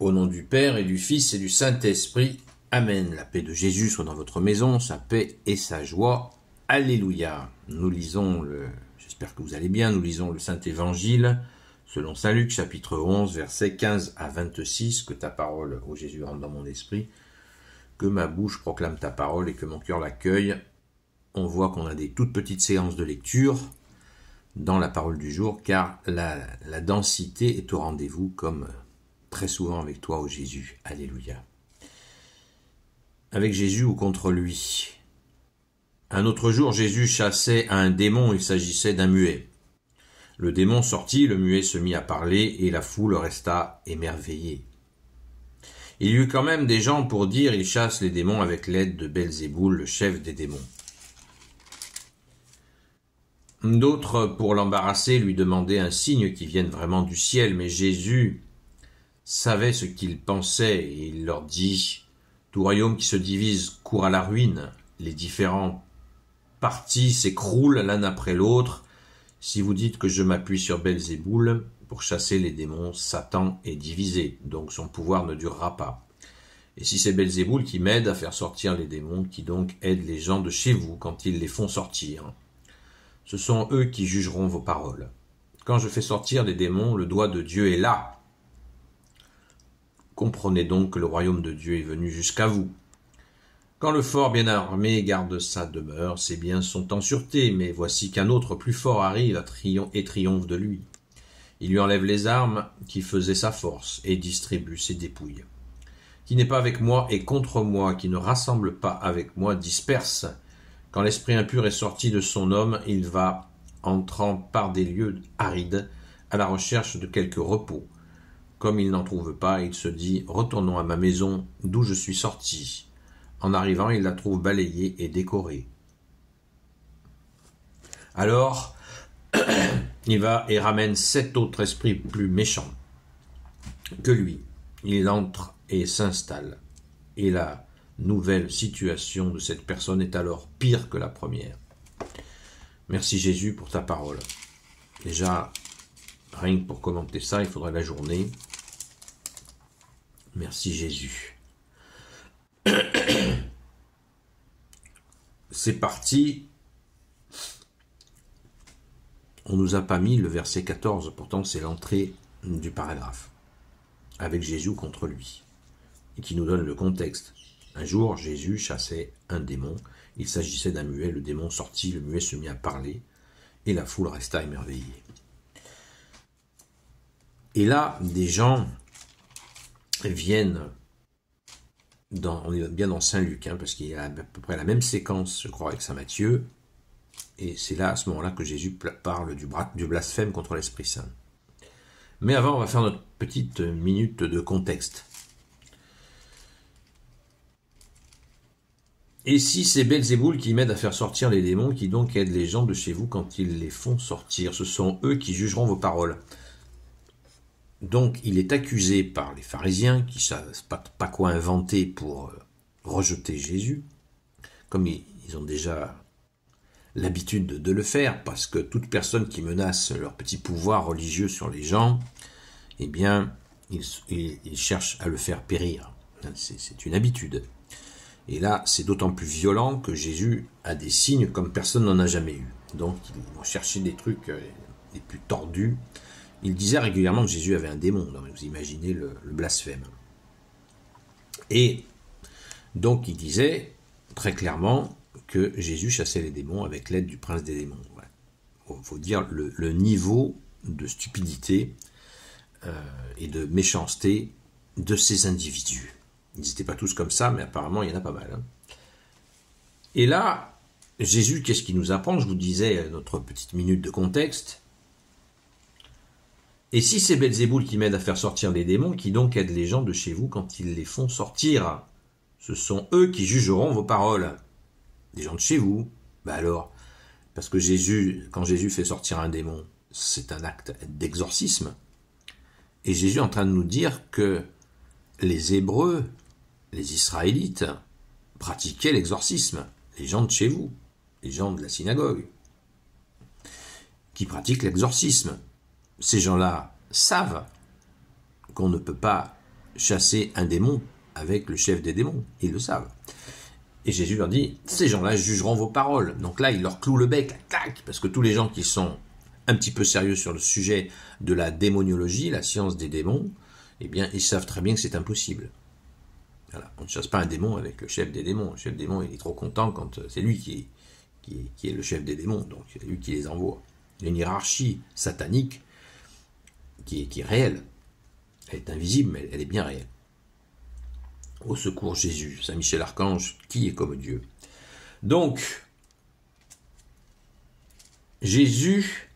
Au nom du Père et du Fils et du Saint-Esprit. Amen. La paix de Jésus soit dans votre maison, sa paix et sa joie. Alléluia. Nous lisons j'espère que vous allez bien, nous lisons le Saint-Évangile selon Saint Luc, chapitre 11, versets 15 à 26. Que ta parole, ô Jésus, rentre dans mon esprit, que ma bouche proclame ta parole et que mon cœur l'accueille. On voit qu'on a des toutes petites séances de lecture dans la parole du jour, car la densité est au rendez-vous, comme très souvent avec toi, ô Jésus. Alléluia. Avec Jésus ou contre lui. Un autre jour, Jésus chassait un démon, il s'agissait d'un muet. Le démon sortit, le muet se mit à parler, et la foule resta émerveillée. Il y eut quand même des gens pour dire, il chasse les démons avec l'aide de Belzéboul, le chef des démons. D'autres, pour l'embarrasser, lui demandaient un signe qui vienne vraiment du ciel, mais Jésus savait ce qu'ils pensaient, et il leur dit, tout royaume qui se divise court à la ruine, les différents partis s'écroulent l'un après l'autre. Si vous dites que je m'appuie sur Belzéboul pour chasser les démons, Satan est divisé, donc son pouvoir ne durera pas. Et si c'est Belzéboul qui m'aide à faire sortir les démons, qui donc aide les gens de chez vous quand ils les font sortir, ce sont eux qui jugeront vos paroles. Quand je fais sortir les démons, le doigt de Dieu est là. Comprenez donc que le royaume de Dieu est venu jusqu'à vous. Quand le fort bien armé garde sa demeure, ses biens sont en sûreté, mais voici qu'un autre plus fort arrive et triomphe de lui. Il lui enlève les armes qui faisaient sa force et distribue ses dépouilles. Qui n'est pas avec moi est contre moi, qui ne rassemble pas avec moi disperse. Quand l'esprit impur est sorti de son homme, il va, entrant par des lieux arides, à la recherche de quelque repos. Comme il n'en trouve pas, il se dit « Retournons à ma maison, d'où je suis sorti ». En arrivant, il la trouve balayée et décorée. Alors, il va et ramène 7 autres esprits plus méchants que lui. Il entre et s'installe. Et la nouvelle situation de cette personne est alors pire que la première. Merci Jésus pour ta parole. Déjà, rien que pour commenter ça, il faudrait la journée. Merci Jésus. C'est parti. On nous a pas mis le verset 14, pourtant c'est l'entrée du paragraphe. Avec Jésus contre lui. Et qui nous donne le contexte. Un jour, Jésus chassait un démon. Il s'agissait d'un muet. Le démon sortit, le muet se mit à parler. Et la foule resta émerveillée. Et là, des gens viennent, on est bien dans Saint Luc, parce qu'il y a à peu près la même séquence, je crois, avec Saint Matthieu, et c'est là, à ce moment-là, que Jésus parle du blasphème contre l'Esprit Saint. Mais avant, on va faire notre petite minute de contexte. Et si c'est Belzéboul qui m'aide à faire sortir les démons, qui donc aident les gens de chez vous quand ils les font sortir, ce sont eux qui jugeront vos paroles. Donc, il est accusé par les pharisiens, qui ne savent pas quoi inventer pour rejeter Jésus, comme ils ont déjà l'habitude de le faire, parce que toute personne qui menace leur petit pouvoir religieux sur les gens, eh bien, ils cherchent à le faire périr. C'est une habitude. Et là, c'est d'autant plus violent que Jésus a des signes comme personne n'en a jamais eu. Donc, ils vont chercher des trucs les plus tordus. Il disait régulièrement que Jésus avait un démon. Donc vous imaginez le blasphème. Et donc il disait très clairement que Jésus chassait les démons avec l'aide du prince des démons. Il faut dire le niveau de stupidité et de méchanceté de ces individus. Ils n'étaient pas tous comme ça, mais apparemment il y en a pas mal. Et là, Jésus, qu'est-ce qu'il nous apprend? Je vous disais notre petite minute de contexte. Et si c'est Belzéboul qui m'aide à faire sortir les démons, qui donc aide les gens de chez vous quand ils les font sortir, ce sont eux qui jugeront vos paroles. Des gens de chez vous. Ben alors, parce que quand Jésus fait sortir un démon, c'est un acte d'exorcisme. Et Jésus est en train de nous dire que les Hébreux, les Israélites, pratiquaient l'exorcisme. Les gens de chez vous, les gens de la synagogue, qui pratiquent l'exorcisme. Ces gens-là savent qu'on ne peut pas chasser un démon avec le chef des démons, ils le savent. Et Jésus leur dit, ces gens-là jugeront vos paroles. Donc là, il leur cloue le bec, tac, parce que tous les gens qui sont un petit peu sérieux sur le sujet de la démoniologie, la science des démons, eh bien, ils savent très bien que c'est impossible. Voilà. On ne chasse pas un démon avec le chef des démons. Le chef des démons, il est trop content quand c'est lui qui est le chef des démons, donc c'est lui qui les envoie. Il y a une hiérarchie satanique qui est réelle. Elle est invisible, mais elle est bien réelle. Au secours Jésus, Saint Michel Archange, qui est comme Dieu. Donc, Jésus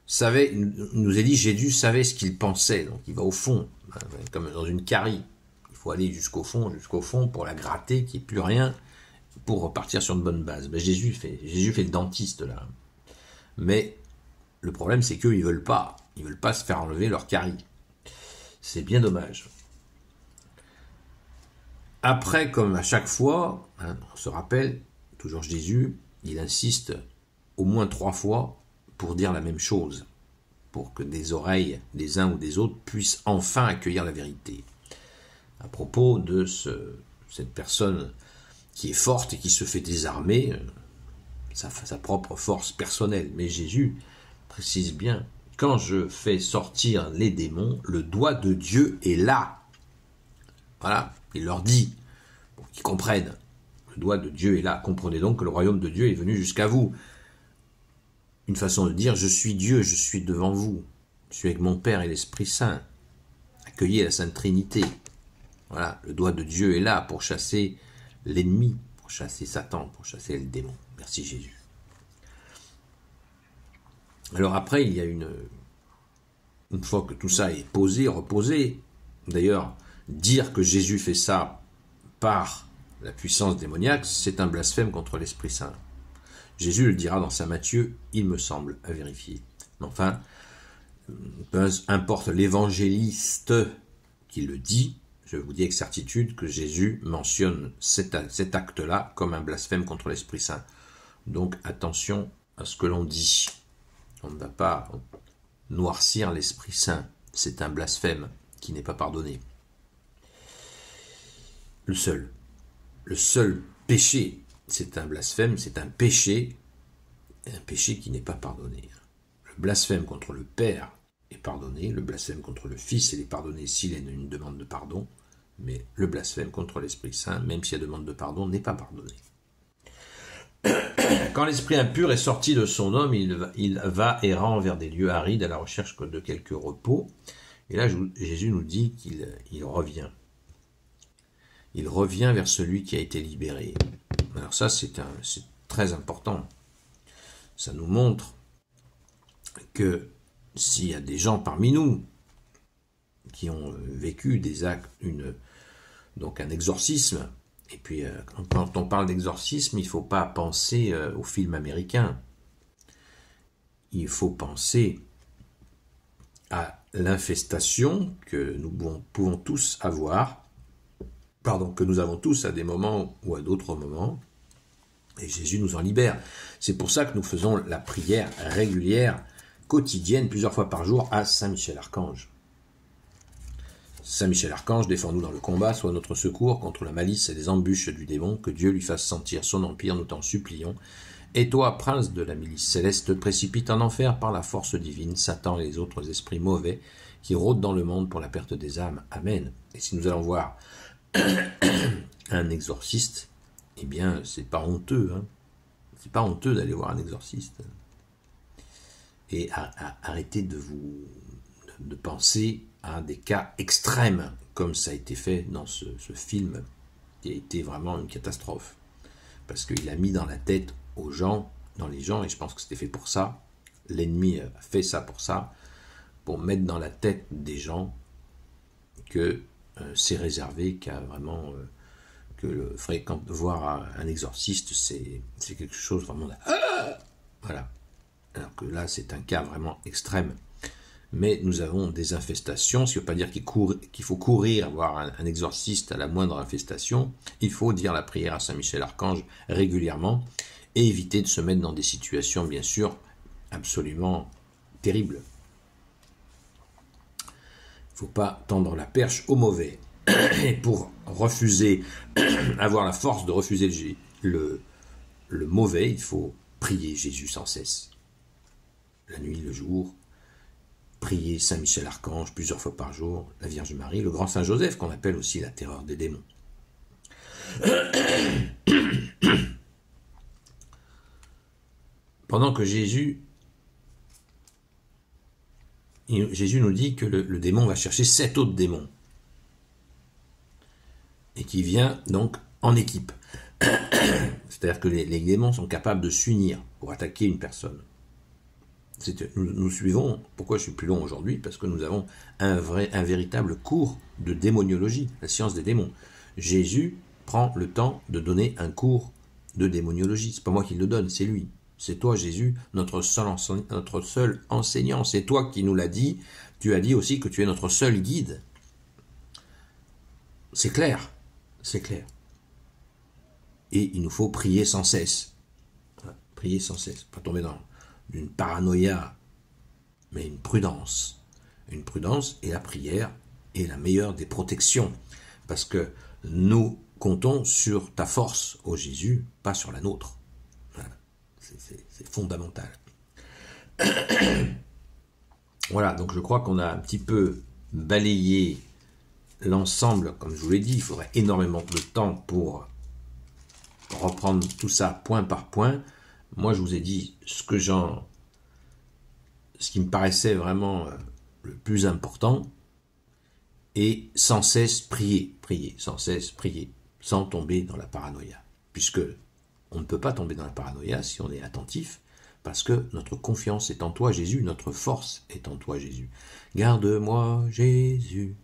savait, nous a dit, Jésus savait ce qu'il pensait, donc il va au fond, comme dans une carie. Il faut aller jusqu'au fond pour la gratter, qu'il n'y ait plus rien, pour repartir sur une bonne base. Ben, Jésus fait le dentiste là. Mais le problème, c'est qu'eux, ils veulent pas se faire enlever leur carie. C'est bien dommage. Après, comme à chaque fois, on se rappelle, toujours Jésus, il insiste au moins 3 fois pour dire la même chose, pour que des oreilles des uns ou des autres puissent enfin accueillir la vérité. À propos de cette personne qui est forte et qui se fait désarmer, sa propre force personnelle. Mais Jésus précise bien, quand je fais sortir les démons, le doigt de Dieu est là. Voilà, il leur dit, pour qu'ils comprennent, le doigt de Dieu est là. Comprenez donc que le royaume de Dieu est venu jusqu'à vous. Une façon de dire, je suis Dieu, je suis devant vous. Je suis avec mon Père et l'Esprit Saint. Accueillez la Sainte Trinité. Voilà, le doigt de Dieu est là pour chasser l'ennemi, pour chasser Satan, pour chasser le démon. Merci Jésus. Alors après, il y a une fois que tout ça est posé, reposé, d'ailleurs, dire que Jésus fait ça par la puissance démoniaque, c'est un blasphème contre l'Esprit Saint. Jésus le dira dans Saint Matthieu, il me semble, à vérifier. Mais enfin, peu importe l'évangéliste qui le dit, je vous dis avec certitude que Jésus mentionne cet acte-là comme un blasphème contre l'Esprit Saint. Donc attention à ce que l'on dit. On ne va pas noircir l'Esprit Saint. C'est un blasphème qui n'est pas pardonné. Le seul péché, c'est un blasphème, c'est un péché qui n'est pas pardonné. Le blasphème contre le Père est pardonné, le blasphème contre le Fils, il est pardonné s'il y a une demande de pardon, mais le blasphème contre l'Esprit Saint, même s'il y a demande de pardon, n'est pas pardonné. Quand l'esprit impur est sorti de son homme, il va errant vers des lieux arides à la recherche de quelques repos. Et là, Jésus nous dit qu'il revient. Il revient vers celui qui a été libéré. Alors ça, c'est très important. Ça nous montre que s'il y a des gens parmi nous qui ont vécu des actes, donc un exorcisme, et puis quand on parle d'exorcisme, il ne faut pas penser au film américain. Il faut penser à l'infestation que nous pouvons tous avoir, que nous avons tous à des moments ou à d'autres moments, et Jésus nous en libère. C'est pour ça que nous faisons la prière régulière, quotidienne, plusieurs fois par jour, à Saint Michel Archange. Saint Michel Archange, défends-nous dans le combat, sois notre secours contre la malice et les embûches du démon, que Dieu lui fasse sentir son empire, nous t'en supplions. Et toi, prince de la milice céleste, précipite en enfer par la force divine, Satan et les autres esprits mauvais qui rôdent dans le monde pour la perte des âmes. Amen. Et si nous allons voir un exorciste, eh bien, c'est pas honteux, hein. C'est pas honteux d'aller voir un exorciste. Et arrêtez de penser à des cas extrêmes, comme ça a été fait dans ce film, qui a été vraiment une catastrophe. Parce qu'il a mis dans la tête aux gens, et je pense que c'était fait pour ça, l'ennemi a fait ça, pour mettre dans la tête des gens que c'est réservé, qu'à vraiment, que voir un exorciste, c'est quelque chose vraiment... Voilà. Alors que là, c'est un cas vraiment extrême. Mais nous avons des infestations, ce qui ne veut pas dire qu'il faut courir voir un exorciste à la moindre infestation. Il faut dire la prière à Saint Michel Archange régulièrement et éviter de se mettre dans des situations, bien sûr, absolument terribles. Il faut pas tendre la perche au mauvais. Et pour refuser, avoir la force de refuser le mauvais, il faut prier Jésus sans cesse. La nuit, le jour, prier Saint Michel Archange plusieurs fois par jour, la Vierge Marie, le grand Saint Joseph, qu'on appelle aussi la terreur des démons. Pendant que Jésus nous dit que le démon va chercher 7 autres démons. Et qui vient donc en équipe. C'est-à-dire que les démons sont capables de s'unir pour attaquer une personne. Nous suivons, pourquoi je suis plus long aujourd'hui? Parce que nous avons un véritable cours de démoniologie, la science des démons. Jésus prend le temps de donner un cours de démoniologie. C'est pas moi qui le donne, c'est lui. C'est toi, Jésus, notre seul enseignant. C'est toi qui nous l'as dit. Tu as dit aussi que tu es notre seul guide. C'est clair. C'est clair. Et il nous faut prier sans cesse. Prier sans cesse. Pas tomber dans une paranoïa, mais une prudence. Une prudence, et la prière est la meilleure des protections. Parce que nous comptons sur ta force, ô Jésus, pas sur la nôtre. Voilà. C'est fondamental. Voilà, donc je crois qu'on a un petit peu balayé l'ensemble, comme je vous l'ai dit. Il faudrait énormément de temps pour reprendre tout ça point par point. Moi, je vous ai dit ce qui me paraissait vraiment le plus important, et sans cesse prier, sans cesse prier, sans tomber dans la paranoïa. Puisque on ne peut pas tomber dans la paranoïa si on est attentif, parce que notre confiance est en toi, Jésus, notre force est en toi, Jésus. Garde-moi, Jésus,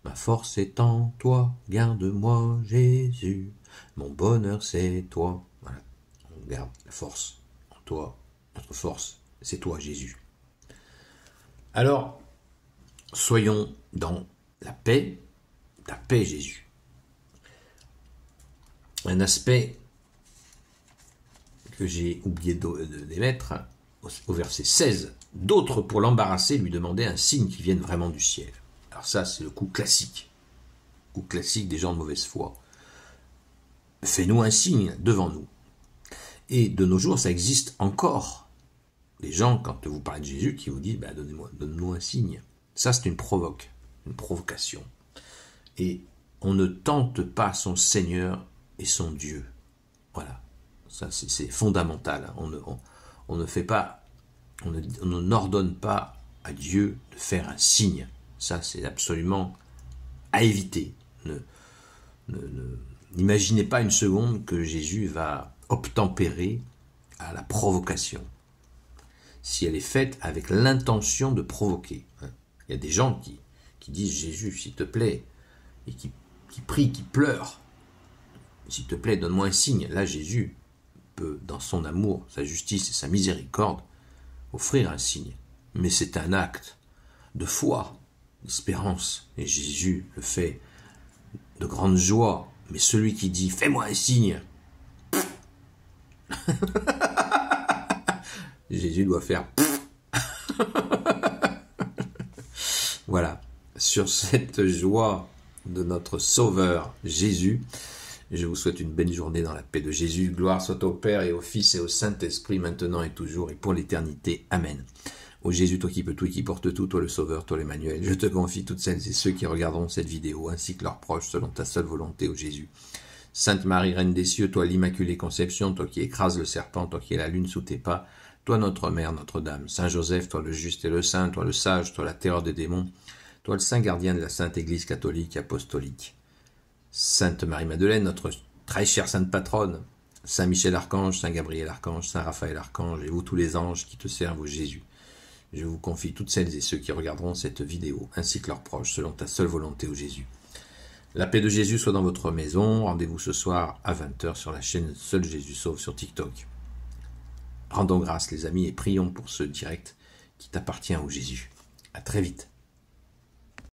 ma force est en toi, garde-moi, Jésus, mon bonheur c'est toi. Voilà, on garde la force en toi, notre force c'est toi, Jésus. Alors, soyons dans la paix, ta paix, Jésus. Un aspect que j'ai oublié d'émettre au verset 16. D'autres, pour l'embarrasser, lui demandaient un signe qui vienne vraiment du ciel. Alors ça, c'est le coup classique des gens de mauvaise foi. Fais-nous un signe devant nous. Et de nos jours, ça existe encore. Les gens, quand vous parlez de Jésus, qui vous disent, donne-nous un signe. Ça, c'est une provocation. Et on ne tente pas son Seigneur et son Dieu. Voilà. Ça, c'est fondamental. On ne fait pas, on n'ordonne pas à Dieu de faire un signe. Ça, c'est absolument à éviter. N'imaginez pas une seconde que Jésus va obtempérer à la provocation, si elle est faite avec l'intention de provoquer. Il y a des gens qui disent « Jésus, s'il te plaît », et qui prient, qui pleurent. « S'il te plaît, donne-moi un signe ». Là, Jésus peut, dans son amour, sa justice et sa miséricorde, offrir un signe. Mais c'est un acte de foi, d'espérance. Et Jésus le fait de grande joie. Mais celui qui dit « Fais-moi un signe », Jésus doit faire Voilà, sur cette joie de notre Sauveur Jésus, je vous souhaite une belle journée dans la paix de Jésus. Gloire soit au Père et au Fils et au Saint-Esprit, maintenant et toujours et pour l'éternité. Amen. Ô Jésus, toi qui peux tout et qui porte tout, toi le Sauveur, toi l'Emmanuel, je te confie toutes celles et ceux qui regarderont cette vidéo, ainsi que leurs proches, selon ta seule volonté, ô Jésus. Sainte Marie, Reine des cieux, toi l'Immaculée Conception, toi qui écrases le serpent, toi qui es la lune sous tes pas, toi notre Mère, Notre-Dame, Saint Joseph, toi le juste et le saint, toi le sage, toi la terreur des démons, toi le saint gardien de la Sainte Église catholique et apostolique. Sainte Marie-Madeleine, notre très chère sainte patronne, Saint Michel Archange, Saint Gabriel Archange, Saint Raphaël Archange, et vous tous les anges qui te servent, ô Jésus. Je vous confie toutes celles et ceux qui regarderont cette vidéo, ainsi que leurs proches, selon ta seule volonté, ô Jésus. La paix de Jésus soit dans votre maison. Rendez-vous ce soir à 20h sur la chaîne Seul Jésus Sauve sur TikTok. Rendons grâce les amis et prions pour ce direct qui t'appartient, ô Jésus. À très vite.